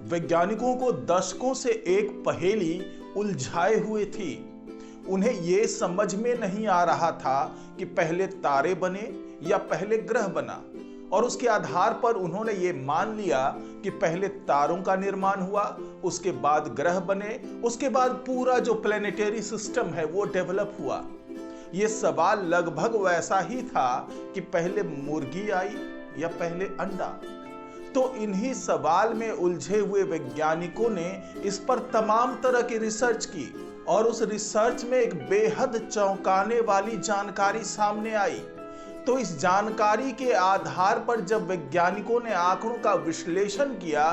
वैज्ञानिकों को दशकों से एक पहेली उलझाए हुए थी। उन्हें यह समझ में नहीं आ रहा था कि पहले तारे बने या पहले ग्रह बना, और उसके आधार पर उन्होंने ये मान लिया कि पहले तारों का निर्माण हुआ, उसके बाद ग्रह बने, उसके बाद पूरा जो प्लेनेटरी सिस्टम है वो डेवलप हुआ। ये सवाल लगभग वैसा ही था कि पहले मुर्गी आई या पहले अंडा। तो इन्हीं सवाल में उलझे हुए वैज्ञानिकों ने इस पर तमाम तरह की रिसर्च की, और उस रिसर्च में एक बेहद चौंकाने वाली जानकारी सामने आई। तो इस जानकारी के आधार पर जब वैज्ञानिकों ने आंकड़ों का विश्लेषण किया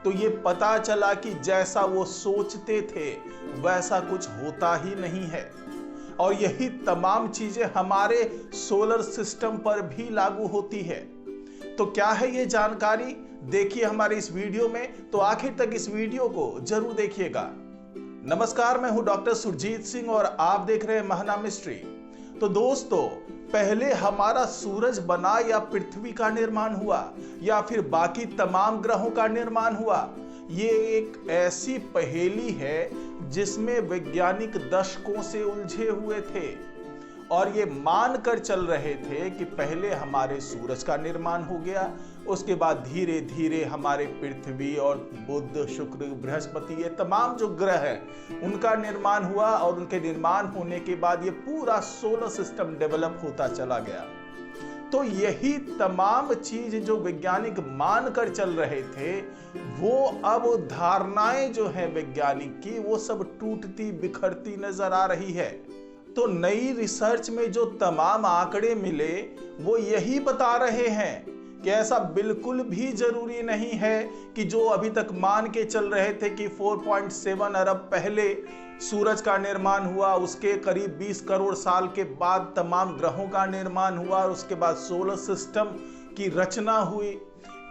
तो ये पता चला कि जैसा वो सोचते थे वैसा कुछ होता ही नहीं है। और यही तमाम चीजें हमारे सोलर सिस्टम पर भी लागू होती है। तो क्या है ये जानकारी, देखिए हमारे इस वीडियो में। तो आखिर तक इस वीडियो को जरूर देखिएगा। नमस्कार, मैं हूं डॉक्टर सुरजीत सिंह और आप देख रहे हैं महाना मिस्ट्री। तो दोस्तों, पहले हमारा सूरज बना या पृथ्वी का निर्माण हुआ या फिर बाकी तमाम ग्रहों का निर्माण हुआ, ये एक ऐसी पहेली है जिसमें वैज्ञानिक दशकों से उलझे हुए थे और ये मान कर चल रहे थे कि पहले हमारे सूरज का निर्माण हो गया, उसके बाद धीरे धीरे हमारे पृथ्वी और बुध, शुक्र, बृहस्पति, ये तमाम जो ग्रह हैं उनका निर्माण हुआ, और उनके निर्माण होने के बाद ये पूरा सोलर सिस्टम डेवलप होता चला गया। तो यही तमाम चीज जो वैज्ञानिक मान कर चल रहे थे, वो अब धारणाएं जो है वैज्ञानिक की, वो सब टूटती बिखरती नजर आ रही है। तो नई रिसर्च में जो तमाम आंकड़े मिले वो यही बता रहे हैं कि ऐसा बिल्कुल भी जरूरी नहीं है कि जो अभी तक मान के चल रहे थे कि 4.7 अरब पहले सूरज का निर्माण हुआ, उसके करीब 20 करोड़ साल के बाद तमाम ग्रहों का निर्माण हुआ और उसके बाद सोलर सिस्टम की रचना हुई,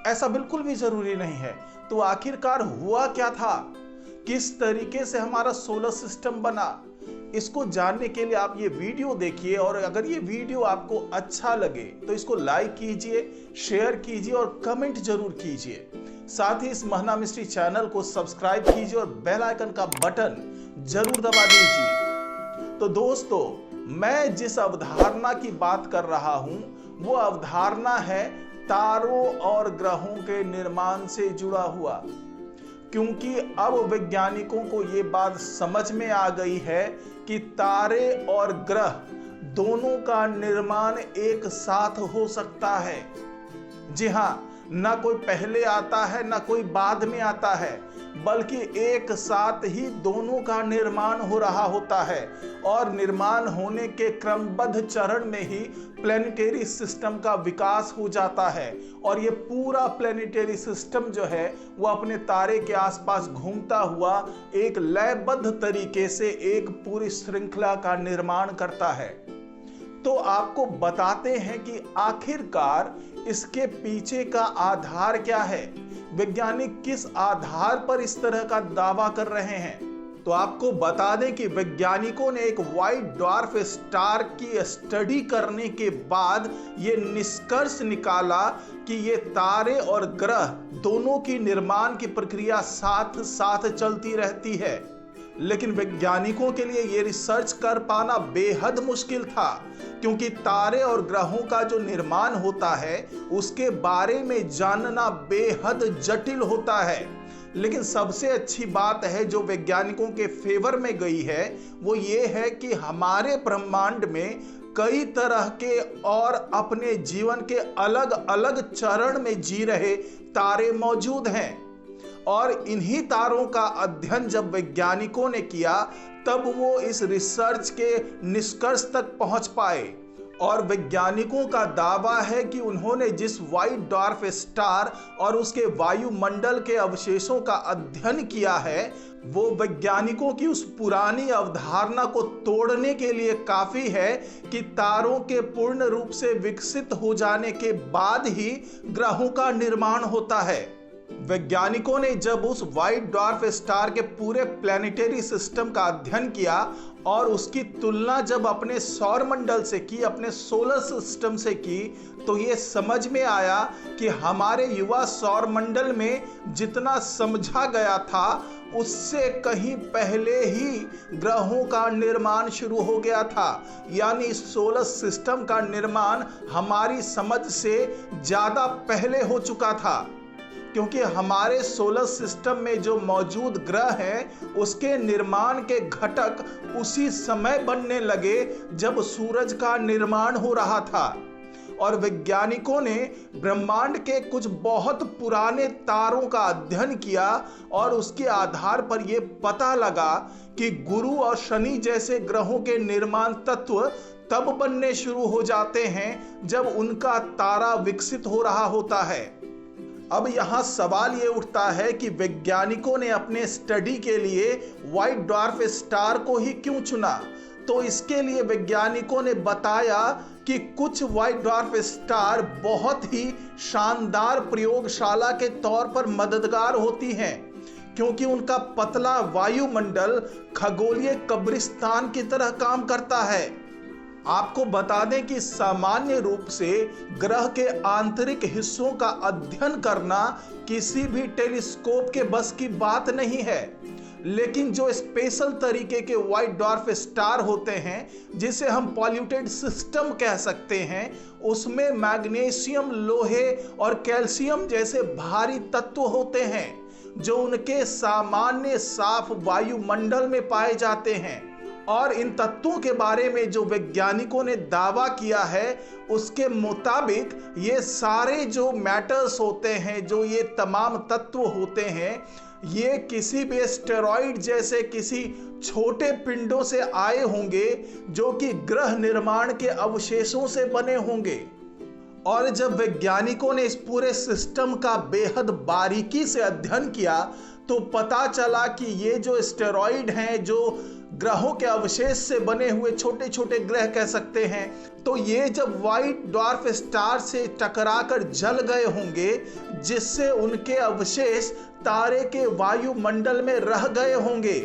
ऐसा बिल्कुल भी जरूरी नहीं है। तो आखिरकार हुआ क्या था, किस तरीके से हमारा सोलर सिस्टम बना, इसको जानने के लिए आप ये वीडियो देखिए। और अगर ये वीडियो आपको अच्छा लगे तो इसको लाइक कीजिए, शेयर कीजिए और कमेंट जरूर कीजिए। साथ ही इस महाना मिस्ट्री चैनल को सब्सक्राइब कीजिए और बेल आइकन का बटन जरूर दबा दीजिए। तो दोस्तों, मैं जिस अवधारणा की बात कर रहा हूं वो अवधारणा है तारों और ग्रहों के निर्माण से जुड़ा हुआ। क्योंकि अब वैज्ञानिकों को ये बात समझ में आ गई है कि तारे और ग्रह दोनों का निर्माण एक साथ हो सकता है। जी हाँ, ना कोई पहले आता है ना कोई बाद में आता है, बल्कि एक साथ ही दोनों का निर्माण हो रहा होता है। और निर्माण होने के क्रमबद्ध चरण में ही प्लेनेटरी सिस्टम का विकास हो जाता है, और ये पूरा प्लेनेटरी सिस्टम जो है वो अपने तारे के आसपास घूमता हुआ एक लयबद्ध तरीके से एक पूरी श्रृंखला का निर्माण करता है। तो आपको बताते हैं कि आखिरकार इसके पीछे का आधार क्या है, वैज्ञानिक किस आधार पर इस तरह का दावा कर रहे हैं। तो आपको बता दें कि वैज्ञानिकों ने एक व्हाइट ड्वार्फ स्टार की स्टडी करने के बाद ये निष्कर्ष निकाला कि ये तारे और ग्रह दोनों की निर्माण की प्रक्रिया साथ साथ चलती रहती है। लेकिन वैज्ञानिकों के लिए ये रिसर्च कर पाना बेहद मुश्किल था, क्योंकि तारे और ग्रहों का जो निर्माण होता है उसके बारे में जानना बेहद जटिल होता है। लेकिन सबसे अच्छी बात है जो वैज्ञानिकों के फेवर में गई है वो ये है कि हमारे ब्रह्मांड में कई तरह के और अपने जीवन के अलग अलग चरण में जी रहे तारे मौजूद हैं। और इन्हीं तारों का अध्ययन जब वैज्ञानिकों ने किया तब वो इस रिसर्च के निष्कर्ष तक पहुंच पाए। और वैज्ञानिकों का दावा है कि उन्होंने जिस व्हाइट ड्वार्फ स्टार और उसके वायुमंडल के अवशेषों का अध्ययन किया है वो वैज्ञानिकों की उस पुरानी अवधारणा को तोड़ने के लिए काफी है कि तारों के पूर्ण रूप से विकसित हो जाने के बाद ही ग्रहों का निर्माण होता है। वैज्ञानिकों ने जब उस व्हाइट ड्वार्फ स्टार के पूरे प्लैनेटरी सिस्टम का अध्ययन किया और उसकी तुलना जब अपने सौरमंडल से की, अपने सोलर सिस्टम से की, तो ये समझ में आया कि हमारे युवा सौरमंडल में जितना समझा गया था उससे कहीं पहले ही ग्रहों का निर्माण शुरू हो गया था। यानी सोलर सिस्टम का निर्माण हमारी समझ से ज़्यादा पहले हो चुका था, क्योंकि हमारे सोलर सिस्टम में जो मौजूद ग्रह हैं उसके निर्माण के घटक उसी समय बनने लगे जब सूरज का निर्माण हो रहा था। और वैज्ञानिकों ने ब्रह्मांड के कुछ बहुत पुराने तारों का अध्ययन किया और उसके आधार पर यह पता लगा कि गुरु और शनि जैसे ग्रहों के निर्माण तत्व तब बनने शुरू हो जाते हैं जब उनका तारा विकसित हो रहा होता है। अब यहाँ सवाल ये उठता है कि वैज्ञानिकों ने अपने स्टडी के लिए व्हाइट ड्वार्फ स्टार को ही क्यों चुना। तो इसके लिए वैज्ञानिकों ने बताया कि कुछ व्हाइट ड्वार्फ स्टार बहुत ही शानदार प्रयोगशाला के तौर पर मददगार होती हैं, क्योंकि उनका पतला वायुमंडल खगोलीय कब्रिस्तान की तरह काम करता है। आपको बता दें कि सामान्य रूप से ग्रह के आंतरिक हिस्सों का अध्ययन करना किसी भी टेलीस्कोप के बस की बात नहीं है, लेकिन जो स्पेशल तरीके के व्हाइट ड्वार्फ स्टार होते हैं, जिसे हम पॉल्यूटेड सिस्टम कह सकते हैं, उसमें मैग्नीशियम, लोहे और कैल्शियम जैसे भारी तत्व होते हैं जो उनके सामान्य साफ वायुमंडल में पाए जाते हैं। और इन तत्वों के बारे में जो वैज्ञानिकों ने दावा किया है उसके मुताबिक ये सारे जो मैटर्स होते हैं, जो ये तमाम तत्व होते हैं, ये किसी भी एस्टेरॉइड जैसे किसी छोटे पिंडों से आए होंगे जो कि ग्रह निर्माण के अवशेषों से बने होंगे। और जब वैज्ञानिकों ने इस पूरे सिस्टम का बेहद बारीकी से अध्ययन किया तो पता चला कि ये जो एस्टेरॉइड हैं, जो ग्रहों के अवशेष से बने हुए छोटे छोटे ग्रह कह सकते हैं, तो ये जब व्हाइट ड्वार्फ स्टार से टकराकर जल गए होंगे, जिससे उनके अवशेष तारे के वायुमंडल में रह गए होंगे।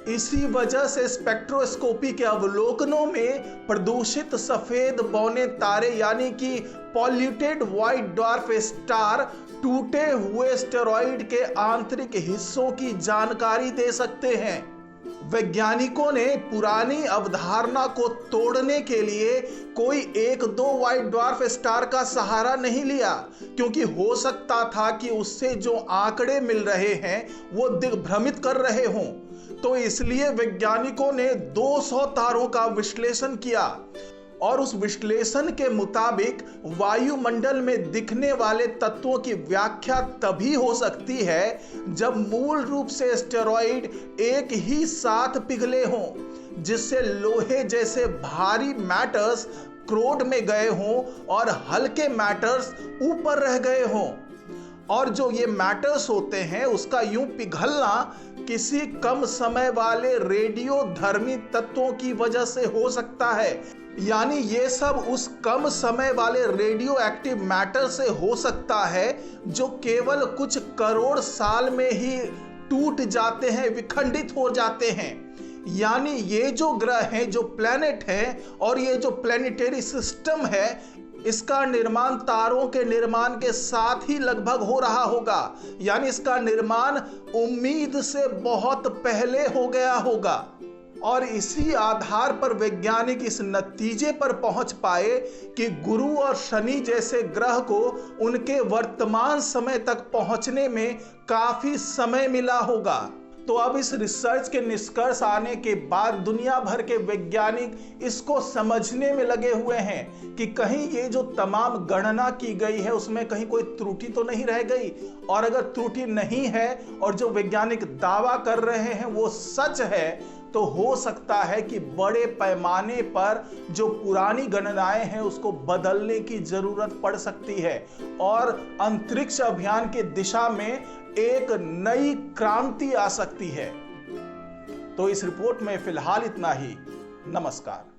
इसी वजह से स्पेक्ट्रोस्कोपी के अवलोकनों में प्रदूषित सफेद बौने तारे यानी कि पॉल्यूटेड व्हाइट ड्वार्फ स्टार टूटे हुए एस्टेरॉइड के आंतरिक हिस्सों की जानकारी दे सकते हैं। वैज्ञानिकों ने पुरानी अवधारणा को तोड़ने के लिए कोई एक दो व्हाइट ड्वार्फ स्टार का सहारा नहीं लिया, क्योंकि हो सकता था कि उससे जो आंकड़े मिल रहे हैं वो दिग्भ्रमित कर रहे हों। तो इसलिए वैज्ञानिकों ने 200 तारों का विश्लेषण किया और उस विश्लेषण के मुताबिक वायुमंडल में दिखने वाले तत्वों की व्याख्या तभी हो सकती है जब मूल रूप से एस्टेरॉइड एक ही साथ पिघले हों, जिससे लोहे जैसे भारी मैटर्स क्रोड में गए हों और हल्के मैटर्स ऊपर रह गए हों। और जो ये मैटर्स होते हैं उसका यूं पिघलना किसी कम समय वाले रेडियोधर्मी तत्वों की वजह से हो सकता है। यानी ये सब उस कम समय वाले रेडियो एक्टिव मैटर से हो सकता है जो केवल कुछ करोड़ साल में ही टूट जाते हैं, विखंडित हो जाते हैं। यानी ये जो ग्रह हैं, जो प्लैनेट हैं और ये जो प्लैनेटरी सिस्टम है, इसका निर्माण तारों के निर्माण के साथ ही लगभग हो रहा होगा। यानी इसका निर्माण उम्मीद से बहुत पहले हो गया होगा। और इसी आधार पर वैज्ञानिक इस नतीजे पर पहुंच पाए कि गुरु और शनि जैसे ग्रह को उनके वर्तमान समय तक पहुंचने में काफी समय मिला होगा। तो अब इस रिसर्च के निष्कर्ष आने के बाद दुनिया भर के वैज्ञानिक इसको समझने में लगे हुए हैं कि कहीं ये जो तमाम गणना की गई है उसमें कहीं कोई त्रुटि तो नहीं रह गई, और अगर त्रुटि नहीं है और जो वैज्ञानिक दावा कर रहे हैं वो सच है, तो हो सकता है कि बड़े पैमाने पर जो पुरानी गणनाएं हैं उसको बदलने की जरूरत पड़ सकती है और अंतरिक्ष अभियान की दिशा में एक नई क्रांति आ सकती है। तो इस रिपोर्ट में फिलहाल इतना ही। नमस्कार।